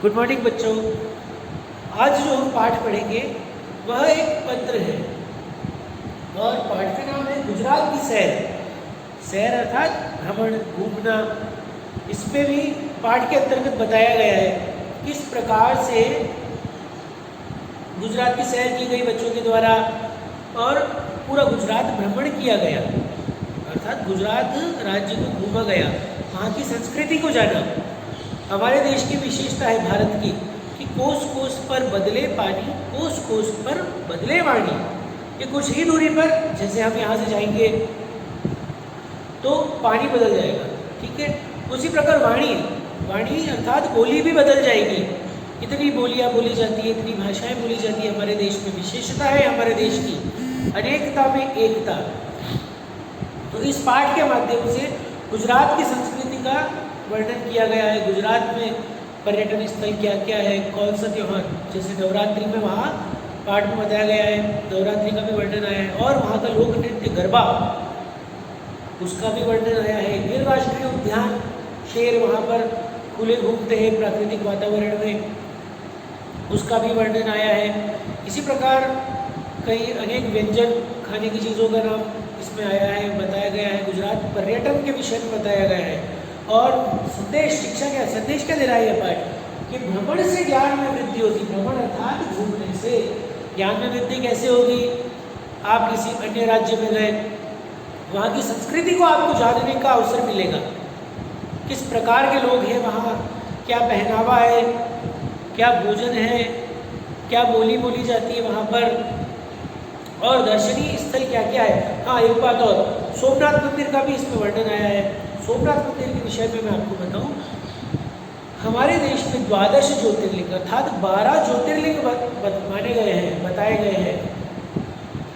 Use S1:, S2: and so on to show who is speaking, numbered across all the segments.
S1: Good morning बच्चों। आज जो हम पाठ पढ़ेंगे वह एक पत्र है और पाठ का नाम है गुजरात की सैर। सैर अर्थात भ्रमण, घूमना। इस पे भी पाठ के अंतर्गत बताया गया है किस प्रकार से गुजरात की सैर की गई बच्चों के द्वारा और पूरा गुजरात भ्रमण किया गया, अर्थात गुजरात राज्य को घूमा गया, वहाँ की संस्कृति को जाना। हमारे देश की विशेषता है भारत की कि कोस कोस पर बदले पानी, कोस कोस पर बदले वाणी। ये कुछ ही दूरी पर, जैसे हम यहाँ से जाएंगे तो पानी बदल जाएगा, ठीक है। उसी प्रकार वाणी, वाणी अर्थात बोली भी बदल जाएगी। इतनी बोलियाँ बोली जाती है, इतनी भाषाएं बोली जाती है हमारे देश में। विशेषता है हमारे देश की, अनेकता में एकता। तो इस पाठ के माध्यम से गुजरात की संस्कृति का वर्णन किया गया है। गुजरात में पर्यटन स्थल क्या क्या है, कौन सा त्यौहार, जैसे नवरात्रि में वहाँ पाठ में बताया गया है, नवरात्रि का भी वर्णन आया है। और वहाँ का लोक नृत्य गरबा, उसका भी वर्णन आया है। गिर राष्ट्रीय उद्यान, शेर वहाँ पर खुले घूमते हैं प्राकृतिक वातावरण में, उसका भी वर्णन आया है। इसी प्रकार कई अनेक व्यंजन, खाने की चीज़ों का नाम इसमें आया है, बताया गया है। गुजरात पर्यटन के विषय में बताया गया है। और संदेश, शिक्षा क्या संदेश क्या दे रहा है यह पाठ कि भ्रमण से ज्ञान में वृद्धि होती। भ्रमण अर्थात घूमने से ज्ञान में वृद्धि कैसे होगी? आप किसी अन्य राज्य में गए, वहाँ की संस्कृति को आपको जानने का अवसर मिलेगा। किस प्रकार के लोग हैं वहाँ, क्या पहनावा है, क्या भोजन है, क्या बोली बोली जाती है वहाँ पर, और दर्शनीय स्थल क्या क्या है। हाँ, एक बात और, सोमनाथ मंदिर का भी इसमें वर्णन आया है। सोमनाथ मंदिर के विषय में मैं आपको बताऊं, हमारे देश में 12 ज्योतिर्लिंग अर्थात 12 ज्योतिर्लिंग माने गए हैं, बताए गए हैं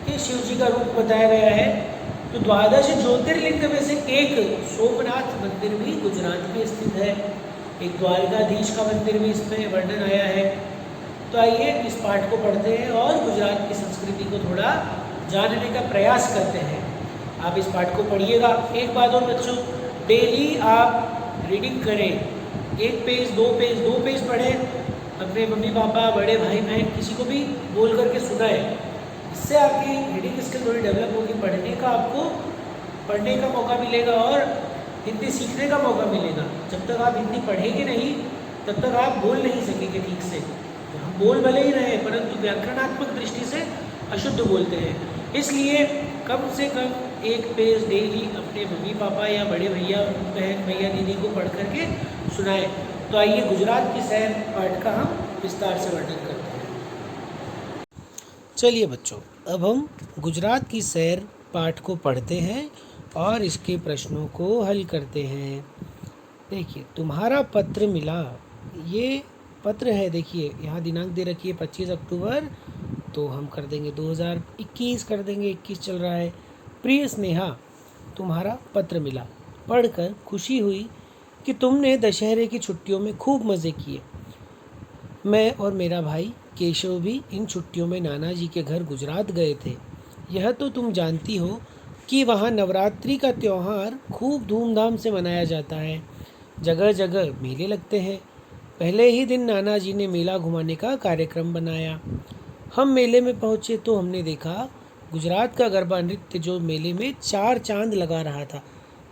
S1: कि शिव जी का रूप बताया गया है। तो 12 ज्योतिर्लिंग में से एक सोमनाथ मंदिर भी गुजरात में स्थित है। एक द्वारकाधीश का मंदिर भी इसमें वर्णन आया है। तो आइए इस पाठ को पढ़ते हैं और गुजरात की संस्कृति को थोड़ा जानने का प्रयास करते हैं। आप इस पाठ को पढ़िएगा। एक बात और बच्चों, डेली आप रीडिंग करें, 1 पेज 2 पेज 2 पेज पढ़ें, अपने मम्मी पापा, बड़े भाई बहन किसी को भी बोल करके सुनाएं। इससे आपकी रीडिंग स्किल थोड़ी डेवलप होगी, आपको पढ़ने का मौका मिलेगा और हिंदी सीखने का मौका मिलेगा। जब तक आप हिंदी पढ़ेंगे नहीं तब तक आप बोल नहीं सकेंगे ठीक से। हम बोल भले ही रहे परंतु व्याकरणात्मक दृष्टि से अशुद्ध बोलते हैं। इसलिए कम से कम 1 पेज डेली अपने मम्मी पापा या बड़े भैया, बहन, भैया, दीदी को पढ़ करके सुनाएं। तो आइए गुजरात की सैर पाठ का हम विस्तार से वर्णन करते हैं। चलिए बच्चों, अब हम गुजरात की सैर पाठ को पढ़ते हैं और इसके प्रश्नों को हल करते हैं। देखिए, तुम्हारा पत्र मिला, ये पत्र है। देखिए यहाँ दिनांक दे रखी है 25 अक्टूबर, तो हम कर देंगे 2021 कर देंगे, 21 चल रहा है। प्रिय स्नेहा, तुम्हारा पत्र मिला, पढ़कर खुशी हुई कि तुमने दशहरे की छुट्टियों में खूब मज़े किए। मैं और मेरा भाई केशव भी इन छुट्टियों में नाना जी के घर गुजरात गए थे। यह तो तुम जानती हो कि वहाँ नवरात्रि का त्यौहार खूब धूमधाम से मनाया जाता है। जगह जगह मेले लगते हैं। पहले ही दिन नाना जी ने मेला घुमाने का कार्यक्रम बनाया। हम मेले में पहुँचे तो हमने देखा गुजरात का गरबा नृत्य जो मेले में 4 चांद लगा रहा था।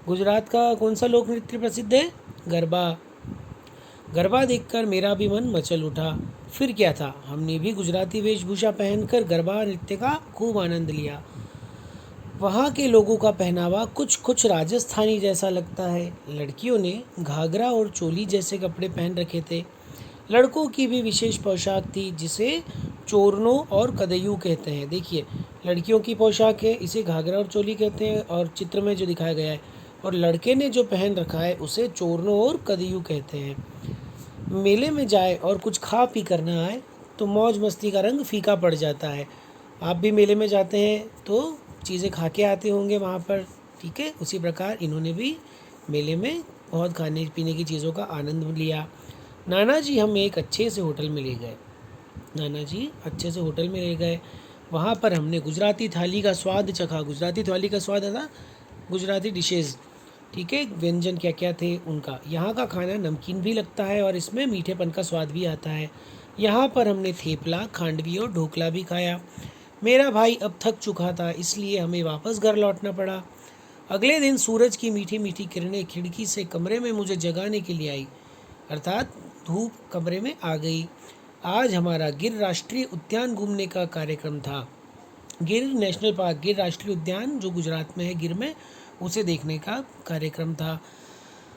S1: गुजरात का कौन सा लोक नृत्य प्रसिद्ध है? गरबा। गरबा देखकर मेरा भी मन मचल उठा। फिर क्या था, हमने भी गुजराती वेशभूषा पहनकर गरबा नृत्य का खूब आनंद लिया। वहाँ के लोगों का पहनावा कुछ राजस्थानी जैसा लगता है। लड़कियों ने घाघरा और चोली जैसे कपड़े पहन रखे थे। लड़कों की भी विशेष पोशाक थी जिसे चोरनों और कदयू कहते हैं। देखिए, लड़कियों की पोशाक है, इसे घाघरा और चोली कहते हैं और चित्र में जो दिखाया गया है, और लड़के ने जो पहन रखा है उसे चोरनों और कदयू कहते हैं। मेले में जाए और कुछ खा पी कर ना आए तो मौज मस्ती का रंग फीका पड़ जाता है। आप भी मेले में जाते हैं तो चीज़ें खा के आते होंगे वहाँ पर, ठीक है। उसी प्रकार इन्होंने भी मेले में बहुत खाने पीने की चीज़ों का आनंद लिया। नाना जी हम एक अच्छे से होटल में ले गए। नाना जी अच्छे से होटल में ले गए। वहाँ पर हमने गुजराती थाली का स्वाद चखा। गुजराती थाली का स्वाद है ना, गुजराती डिशेज़। ठीक है, व्यंजन क्या क्या थे उनका। यहाँ का खाना नमकीन भी लगता है और इसमें मीठेपन का स्वाद भी आता है। यहाँ पर हमने थेपला, खांडवी और ढोकला भी खाया। मेरा भाई अब थक चुका था, इसलिए हमें वापस घर लौटना पड़ा। अगले दिन सूरज की मीठी मीठी किरणें खिड़की से कमरे में मुझे जगाने के लिए आई, अर्थात धूप कमरे में आ गई। आज हमारा गिर राष्ट्रीय उद्यान घूमने का कार्यक्रम था। गिर नेशनल पार्क, गिर राष्ट्रीय उद्यान जो गुजरात में है, गिर में, उसे देखने का कार्यक्रम था।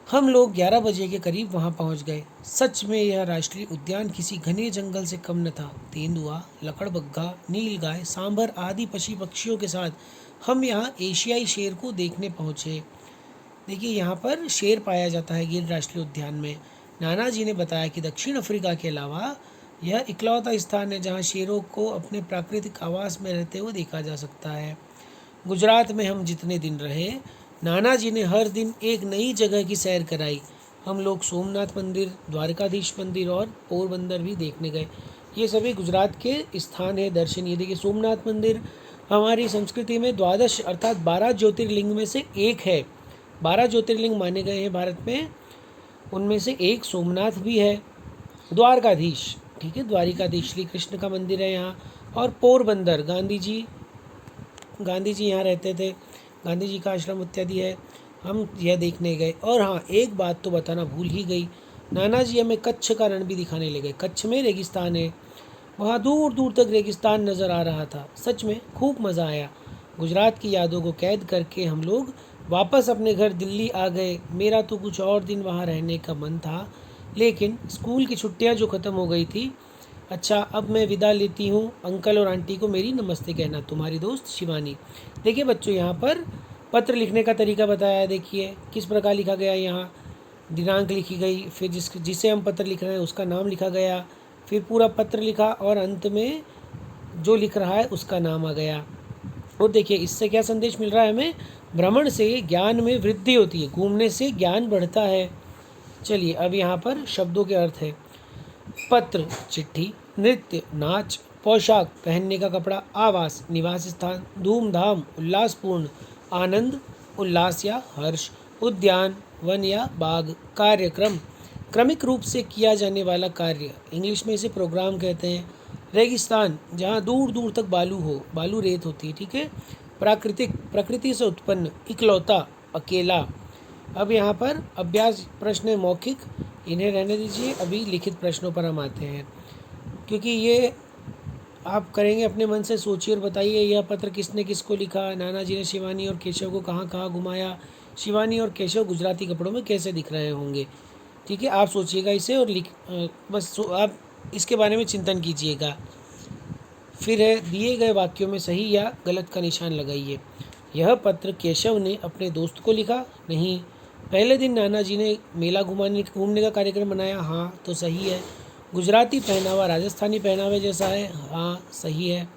S1: हम लोग 11 बजे के करीब वहां पहुंच गए। सच में यह राष्ट्रीय उद्यान किसी घने जंगल से कम न था। तेंदुआ, लकड़बग्घा, नीलगाय, सांभर आदि पशु पक्षियों के साथ हम यहाँ एशियाई शेर को देखने पहुँचे। देखिए, यहाँ पर शेर पाया जाता है गिर राष्ट्रीय उद्यान में। नाना जी ने बताया कि दक्षिण अफ्रीका के अलावा यह इकलौता स्थान है जहाँ शेरों को अपने प्राकृतिक आवास में रहते हुए देखा जा सकता है। गुजरात में हम जितने दिन रहे, नाना जी ने हर दिन एक नई जगह की सैर कराई। हम लोग सोमनाथ मंदिर, द्वारकाधीश मंदिर और पोरबंदर भी देखने गए। ये सभी गुजरात के स्थान है दर्शनीय। देखिए, सोमनाथ मंदिर हमारी संस्कृति में द्वादश अर्थात 12 ज्योतिर्लिंग में से एक है। 12 ज्योतिर्लिंग माने गए हैं भारत में, उनमें से एक सोमनाथ भी है। द्वारकाधीश, ठीक है, द्वारिकाधीश श्री कृष्ण का मंदिर है यहाँ। और पोरबंदर, गांधी जी यहाँ रहते थे, गांधी जी का आश्रम इत्यादि है। हम यह देखने गए। और हाँ, एक बात तो बताना भूल ही गई, नाना जी हमें कच्छ का रण भी दिखाने ले गए। कच्छ में रेगिस्तान है, वहाँ दूर दूर तक रेगिस्तान नज़र आ रहा था। सच में खूब मज़ा आया। गुजरात की यादों को कैद करके हम लोग वापस अपने घर दिल्ली आ गए। मेरा तो कुछ और दिन वहाँ रहने का मन था, लेकिन स्कूल की छुट्टियाँ जो ख़त्म हो गई थी। अच्छा, अब मैं विदा लेती हूँ। अंकल और आंटी को मेरी नमस्ते कहना। तुम्हारी दोस्त शिवानी। देखिए बच्चों, यहाँ पर पत्र लिखने का तरीका बताया है। देखिए किस प्रकार लिखा गया है। यहाँ दिनांक लिखी गई, फिर जिसे हम पत्र लिख रहे हैं उसका नाम लिखा गया, फिर पूरा पत्र लिखा और अंत में जो लिख रहा है उसका नाम आ गया। और देखिए इससे क्या संदेश मिल रहा है हमें। भ्रमण से ज्ञान में वृद्धि होती है, घूमने से ज्ञान बढ़ता है। चलिए अब यहाँ पर शब्दों के अर्थ है। पत्र, चिट्ठी, नृत्य, नाच, पोशाक, पहनने का कपड़ा, आवास, निवास स्थान, धूमधाम, उल्लासपूर्ण, आनंद, उल्लास या हर्ष, उद्यान, वन या बाग, कार्यक्रम, क्रमिक रूप से किया जाने वाला कार्य, इंग्लिश में इसे प्रोग्राम कहते हैं। रेगिस्तान, जहाँ दूर दूर तक बालू हो, बालू रेत होती है, ठीक है। प्राकृतिक, प्रकृति से उत्पन्न, इकलौता, अकेला। अब यहाँ पर अभ्यास प्रश्न है मौखिक, इन्हें रहने दीजिए। अभी लिखित प्रश्नों पर हम आते हैं, क्योंकि ये आप करेंगे अपने मन से। सोचिए और बताइए, यह पत्र किसने किसको लिखा। नाना जी ने शिवानी और केशव को कहाँ कहाँ घुमाया। शिवानी और केशव गुजराती कपड़ों में कैसे दिख रहे होंगे, ठीक है। आप सोचिएगा इसे और बस आप इसके बारे में चिंतन कीजिएगा। फिर है, दिए गए वाक्यों में सही या गलत का निशान लगाइए। यह पत्र केशव ने अपने दोस्त को लिखा, नहीं। पहले दिन नाना जी ने मेला घूमने का कार्यक्रम बनाया, हाँ तो सही है। गुजराती पहनावा राजस्थानी पहनावे जैसा है, हाँ सही है।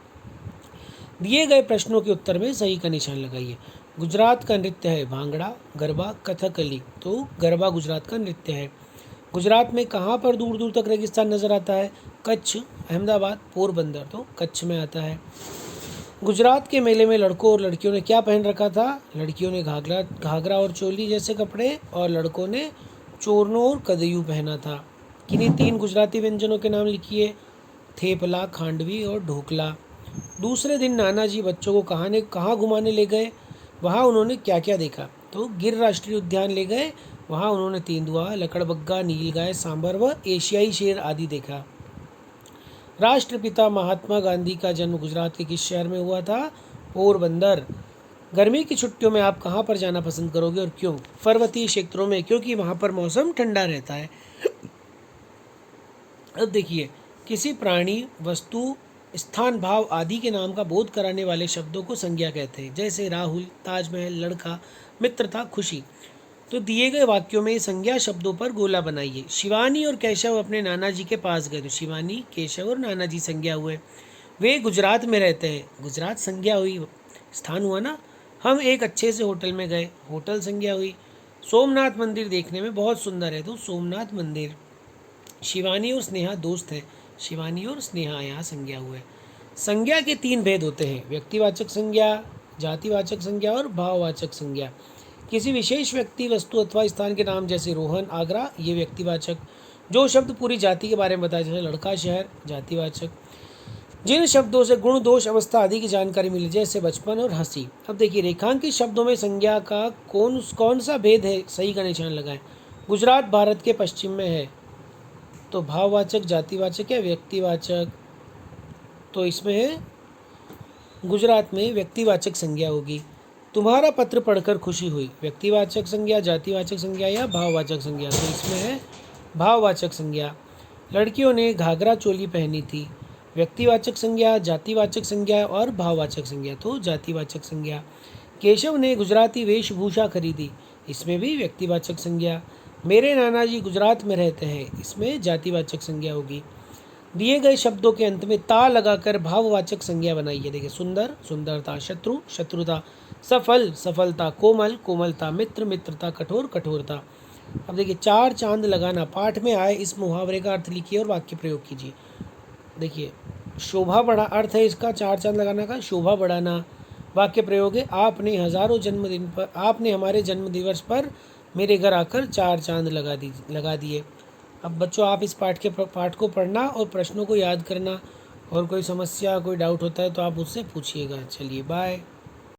S1: दिए गए प्रश्नों के उत्तर में सही का निशान लगाइए। गुजरात का नृत्य है भांगड़ा, गरबा, कथकली, तो गरबा गुजरात का नृत्य है। गुजरात में कहाँ पर दूर दूर तक रेगिस्तान नज़र आता है। कच्छ, अहमदाबाद, पोरबंदर, तो कच्छ में आता है। गुजरात के मेले में लड़कों और लड़कियों ने क्या पहन रखा था। लड़कियों ने घाघरा और चोली जैसे कपड़े और लड़कों ने चोरनों और कदयू पहना था। किन्हीं 3 गुजराती व्यंजनों के नाम लिखिए। थेपला, खांडवी और ढोकला। दूसरे दिन नाना जी बच्चों को कहाँ घुमाने ले गए, वहाँ उन्होंने क्या क्या देखा। तो गिर राष्ट्रीय उद्यान ले गए, वहाँ उन्होंने तेंदुआ, लकड़बग्घा, नीलगाय, सांभर व एशियाई शेर आदि देखा। राष्ट्रपिता महात्मा गांधी का जन्म गुजरात के किस शहर में हुआ था। पोरबंदर। गर्मी की छुट्टियों में आप कहाँ पर जाना पसंद करोगे और क्यों। पर्वतीय क्षेत्रों में, क्योंकि वहाँ पर मौसम ठंडा रहता है। अब देखिए, किसी प्राणी, वस्तु, स्थान, भाव आदि के नाम का बोध कराने वाले शब्दों को संज्ञा कहते हैं। जैसे राहुल, ताजमहल, लड़का, मित्रता, खुशी। तो दिए गए वाक्यों में संज्ञा शब्दों पर गोला बनाइए। शिवानी और केशव अपने नाना जी के पास गए, तो शिवानी, केशव और नाना जी संज्ञा हुए। वे गुजरात में रहते हैं, गुजरात संज्ञा हुई, स्थान हुआ ना। हम एक अच्छे से होटल में गए, होटल संज्ञा हुई। सोमनाथ मंदिर देखने में बहुत सुंदर है, तो सोमनाथ मंदिर। शिवानी और स्नेहा दोस्त हैं, शिवानी और स्नेहा यहाँ संज्ञा हुए। संज्ञा के 3 भेद होते हैं, व्यक्तिवाचक संज्ञा, जातिवाचक संज्ञा और भाववाचक संज्ञा। किसी विशेष व्यक्ति, वस्तु अथवा स्थान के नाम जैसे रोहन, आगरा, ये व्यक्तिवाचक। जो शब्द पूरी जाति के बारे में बताया, जैसे लड़का, शहर, जातिवाचक। जिन शब्दों से गुण, दोष, अवस्था आदि की जानकारी मिली, जैसे बचपन और हंसी। अब देखिए, रेखांकित शब्दों में संज्ञा का कौन सा भेद है, सही का निशान लगाएं। गुजरात भारत के पश्चिम में है, तो भाववाचक, जातिवाचक या व्यक्तिवाचक? तो इसमें है गुजरात में व्यक्तिवाचक संज्ञा होगी। तुम्हारा पत्र पढ़कर खुशी हुई, व्यक्तिवाचक संज्ञा, जातिवाचक संज्ञा या भाववाचक संज्ञा? तो इसमें है भाववाचक संज्ञा। लड़कियों ने घाघरा चोली पहनी थी, व्यक्तिवाचक संज्ञा, जातिवाचक संज्ञा और भाववाचक संज्ञा? तो जातिवाचक संज्ञा। केशव ने गुजराती वेशभूषा खरीदी, इसमें भी व्यक्तिवाचक संज्ञा। मेरे नाना जी गुजरात में रहते हैं, इसमें जातिवाचक संज्ञा होगी। दिए गए शब्दों के अंत में ता लगाकर भाववाचक संज्ञा बनाइए। देखिए, सुंदर, सुंदरता, शत्रु, शत्रुता, सफल, सफलता, कोमल, कोमलता, मित्र, मित्रता, कठोर, कठोरता। अब देखिए, चार चांद लगाना, पाठ में आए इस मुहावरे का अर्थ लिखिए और वाक्य प्रयोग कीजिए। देखिए, शोभा बढ़ा, अर्थ है इसका चार चांद लगाना का शोभा बढ़ाना। वाक्य प्रयोग है, आपने हमारे जन्म दिवस पर मेरे घर आकर चार चांद लगा दिए। अब बच्चों, आप इस पाठ को पढ़ना और प्रश्नों को याद करना, और कोई समस्या, कोई डाउट होता है तो आप मुझसे पूछिएगा। चलिए, बाय।